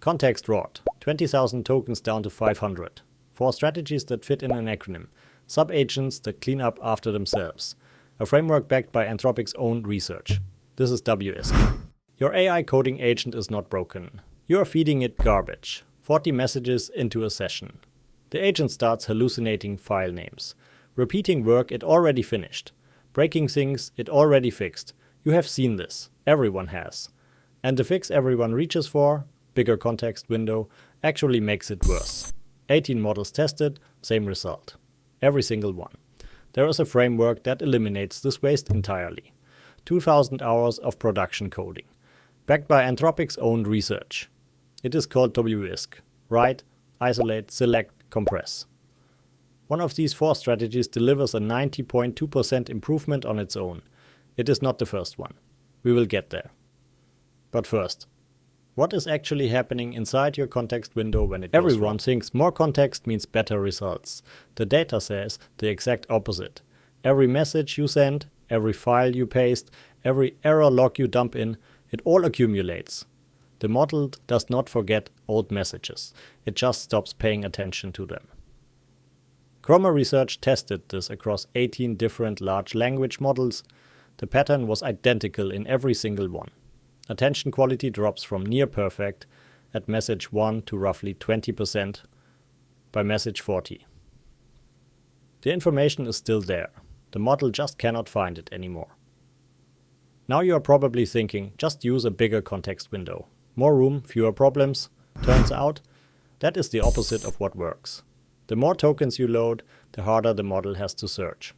Context rot, 20,000 tokens down to 500. 4 strategies that fit in an acronym. Sub-agents that clean up after themselves. A framework backed by Anthropic's own research. This is WISC. Your AI coding agent is not broken. You are feeding it garbage. 40 messages into a session. The agent starts hallucinating file names. Repeating work it already finished. Breaking things it already fixed. You have seen this. Everyone has. And the fix everyone reaches for, bigger context window, actually makes it worse. 18 models tested, same result. Every single one. There is a framework that eliminates this waste entirely. 2,000 hours of production coding. Backed by Anthropic's own research. It is called WISC. Write, isolate, select, compress. One of these 4 strategies delivers a 90.2% improvement on its own. It is not the first one. We will get there. But first, what is actually happening inside your context window when it goes wrong? Everyone thinks more context means better results. The data says the exact opposite. Every message you send, every file you paste, every error log you dump in, it all accumulates. The model does not forget old messages. It just stops paying attention to them. Chroma Research tested this across 18 different large language models. The pattern was identical in every single one. Attention quality drops from near perfect at message 1 to roughly 20% by message 40. The information is still there. The model just cannot find it anymore. Now you are probably thinking, just use a bigger context window. More room, fewer problems. Turns out, that is the opposite of what works. The more tokens you load, the harder the model has to search.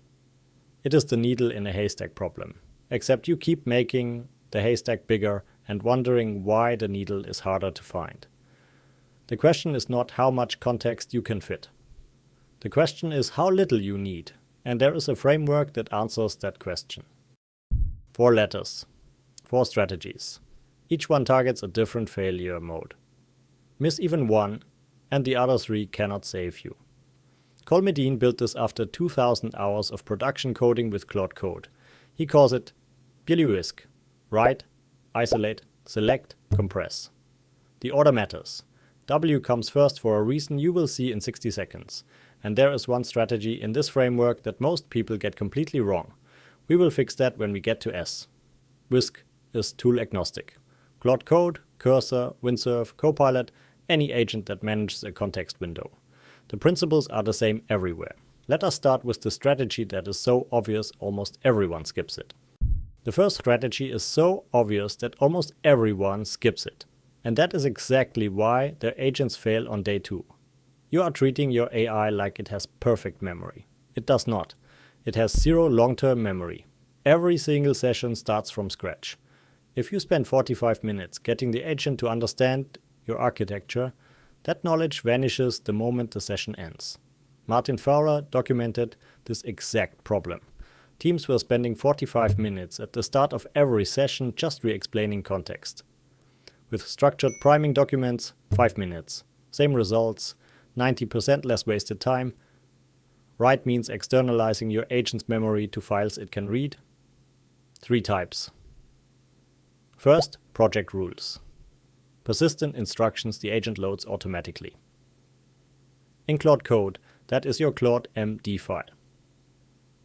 It is the needle in a haystack problem. Except you keep making the haystack bigger and wondering why the needle is harder to find. The question is not how much context you can fit. The question is how little you need, and there is a framework that answers that question. 4 letters, 4 strategies. Each one targets a different failure mode. Miss even one, and the other 3 cannot save you. Cole Medin built this after 2,000 hours of production coding with Claude Code. He calls it WISC. Write, isolate, select, compress. The order matters. W comes first for a reason you will see in 60 seconds. And there is one strategy in this framework that most people get completely wrong. We will fix that when we get to S. WISC is tool agnostic. Claude Code, Cursor, Windsurf, Copilot, any agent that manages a context window. The principles are the same everywhere. Let us start with the strategy that is so obvious almost everyone skips it. The first strategy is so obvious that almost everyone skips it. And that is exactly why their agents fail on day 2. You are treating your AI like it has perfect memory. It does not. It has 0 long-term memory. Every single session starts from scratch. If you spend 45 minutes getting the agent to understand your architecture, that knowledge vanishes the moment the session ends. Martin Fowler documented this exact problem. Teams were spending 45 minutes at the start of every session just re-explaining context. With structured priming documents, 5 minutes. Same results, 90% less wasted time. Write means externalizing your agent's memory to files it can read. 3 types. First, project rules. Persistent instructions the agent loads automatically. In Claude Code, that is your Claude MD file.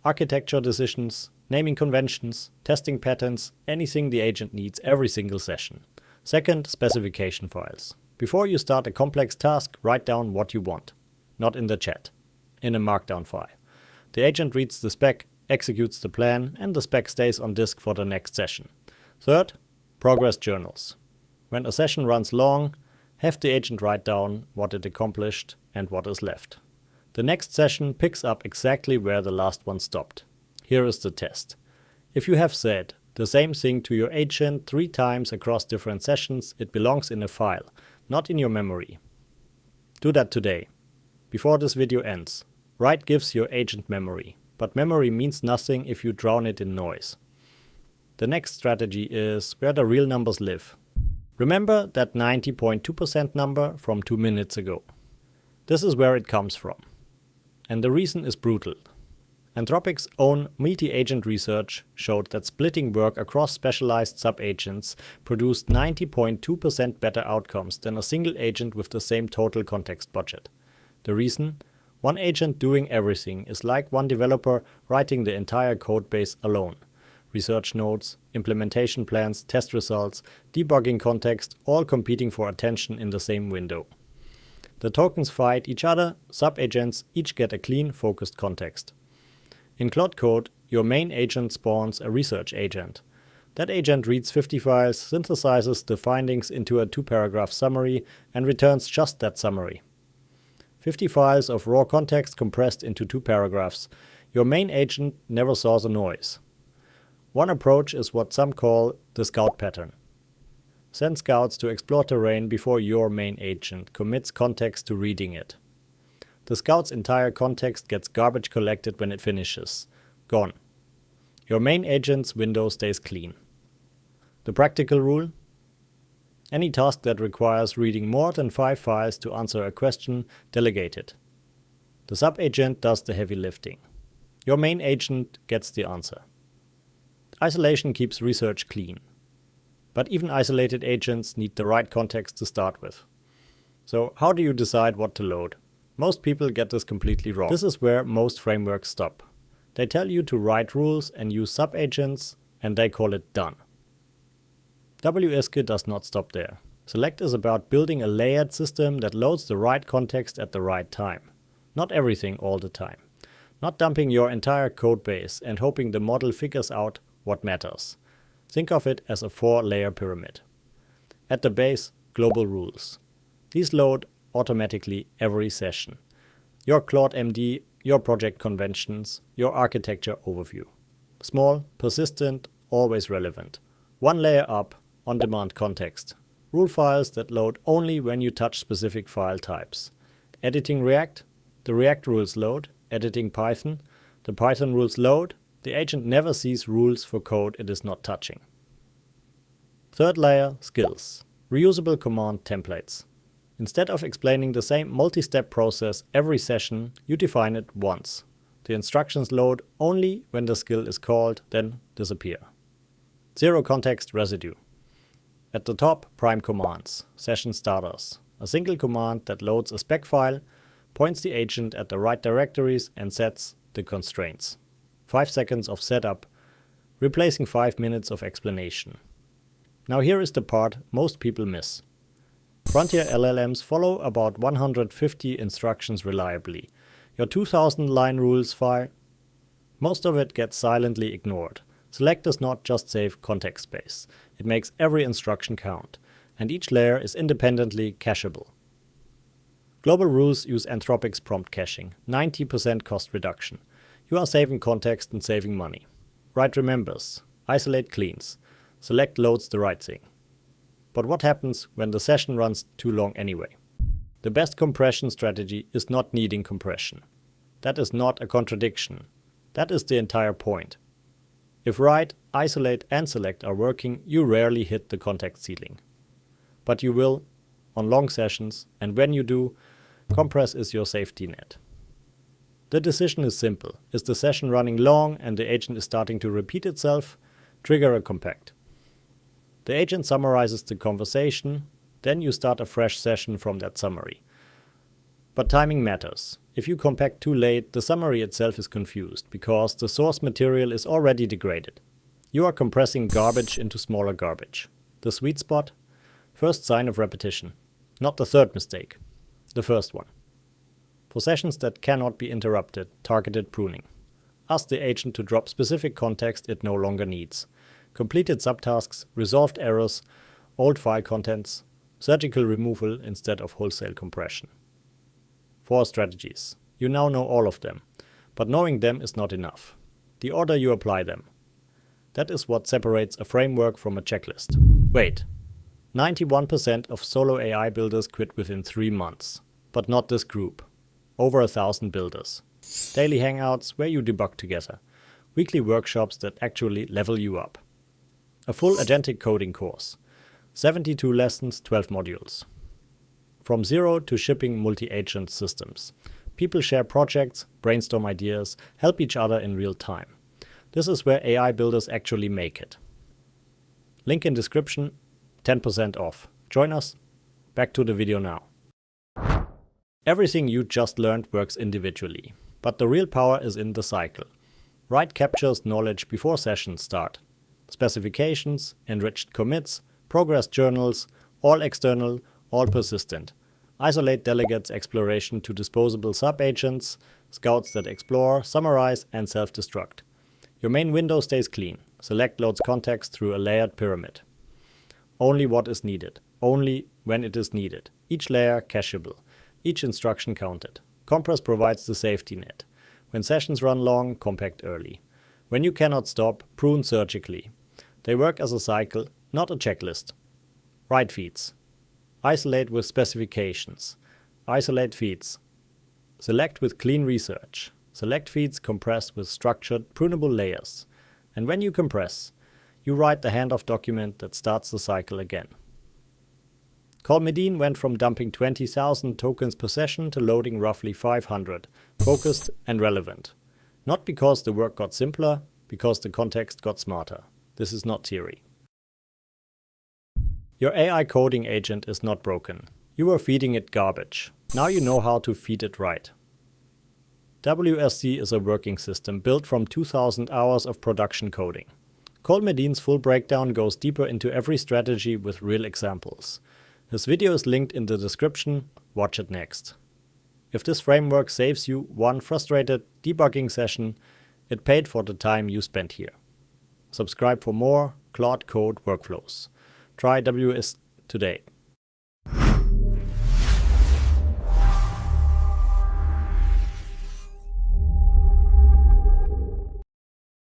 Architecture decisions, naming conventions, testing patterns, anything the agent needs every single session. Second, specification files. Before you start a complex task, write down what you want. Not in the chat. In a markdown file. The agent reads the spec, executes the plan, and the spec stays on disk for the next session. Third, progress journals. When a session runs long, have the agent write down what it accomplished and what is left. The next session picks up exactly where the last one stopped. Here is the test. If you have said the same thing to your agent 3 times across different sessions, it belongs in a file, not in your memory. Do that today, before this video ends. Write gives your agent memory, but memory means nothing if you drown it in noise. The next strategy is where the real numbers live. Remember that 90.2% number from 2 minutes ago. This is where it comes from. And the reason is brutal. Anthropic's own multi-agent research showed that splitting work across specialized sub-agents produced 90.2% better outcomes than a single agent with the same total context budget. The reason? One agent doing everything is like one developer writing the entire codebase alone. Research notes, implementation plans, test results, debugging context, all competing for attention in the same window. The tokens fight each other, sub-agents each get a clean, focused context. In Claude Code, your main agent spawns a research agent. That agent reads 50 files, synthesizes the findings into a 2-paragraph summary, and returns just that summary. 50 files of raw context compressed into 2 paragraphs. Your main agent never saw the noise. One approach is what some call the scout pattern. Send scouts to explore terrain before your main agent commits context to reading it. The scout's entire context gets garbage collected when it finishes. Gone. Your main agent's window stays clean. The practical rule? Any task that requires reading more than 5 files to answer a question, delegate it. The sub-agent does the heavy lifting. Your main agent gets the answer. Isolation keeps research clean. But even isolated agents need the right context to start with. So how do you decide what to load? Most people get this completely wrong. This is where most frameworks stop. They tell you to write rules and use sub-agents, and they call it done. WISC does not stop there. Select is about building a layered system that loads the right context at the right time. Not everything all the time. Not dumping your entire code base and hoping the model figures out what matters. Think of it as a 4-layer pyramid. At the base, global rules. These load automatically every session. Your Claude MD, your project conventions, your architecture overview. Small, persistent, always relevant. 1 layer up, on-demand context. Rule files that load only when you touch specific file types. Editing React, the React rules load. Editing Python, the Python rules load. The agent never sees rules for code it is not touching. 3rd layer, skills. Reusable command templates. Instead of explaining the same multi-step process every session, you define it once. The instructions load only when the skill is called, then disappear. 0 context residue. At the top, prime commands, session starters. A single command that loads a spec file, points the agent at the right directories and sets the constraints. 5 seconds of setup, replacing 5 minutes of explanation. Now here is the part most people miss. Frontier LLMs follow about 150 instructions reliably. Your 2000-line rules file, most of it gets silently ignored. Select does not just save context space. It makes every instruction count, and each layer is independently cacheable. Global rules use Anthropic's prompt caching, 90% cost reduction. You are saving context and saving money. Write remembers, isolate cleans, select loads the right thing. But what happens when the session runs too long anyway? The best compression strategy is not needing compression. That is not a contradiction. That is the entire point. If write, isolate and select are working, you rarely hit the context ceiling. But you will on long sessions, and when you do, compress is your safety net. The decision is simple. Is the session running long and the agent is starting to repeat itself? Trigger a compact. The agent summarizes the conversation, then you start a fresh session from that summary. But timing matters. If you compact too late, the summary itself is confused, because the source material is already degraded. You are compressing garbage into smaller garbage. The sweet spot? First sign of repetition. Not the third mistake. The first one. For sessions that cannot be interrupted, targeted pruning. Ask the agent to drop specific context it no longer needs. Completed subtasks, resolved errors, old file contents, surgical removal instead of wholesale compression. 4 strategies. You now know all of them, but knowing them is not enough. The order you apply them. That is what separates a framework from a checklist. Wait. 91% of solo AI builders quit within 3 months. But not this group. Over 1,000 builders. Daily hangouts where you debug together. Weekly workshops that actually level you up. A full agentic coding course. 72 lessons, 12 modules. From zero to shipping multi-agent systems. People share projects, brainstorm ideas, help each other in real time. This is where AI builders actually make it. Link in description, 10% off. Join us. Back to the video now. Everything you just learned works individually, but the real power is in the cycle. Write captures knowledge before sessions start. Specifications, enriched commits, progress journals, all external, all persistent. Isolate delegates exploration to disposable sub-agents, scouts that explore, summarize, and self-destruct. Your main window stays clean. Select loads context through a layered pyramid. Only what is needed. Only when it is needed. Each layer cacheable. Each instruction counted. Compress provides the safety net. When sessions run long, compact early. When you cannot stop, prune surgically. They work as a cycle, not a checklist. Write feeds. Isolate with specifications. Isolate feeds. Select with clean research. Select feeds compressed with structured, prunable layers. And when you compress, you write the handoff document that starts the cycle again. Medin went from dumping 20,000 tokens per session to loading roughly 500, focused and relevant. Not because the work got simpler, because the context got smarter. This is not theory. Your AI coding agent is not broken. You were feeding it garbage. Now you know how to feed it right. WISC is a working system built from 2,000 hours of production coding. Medin's full breakdown goes deeper into every strategy with real examples. His video is linked in the description. Watch it next. If this framework saves you one frustrated debugging session, it paid for the time you spent here. Subscribe for more Claude Code workflows. Try WISC today.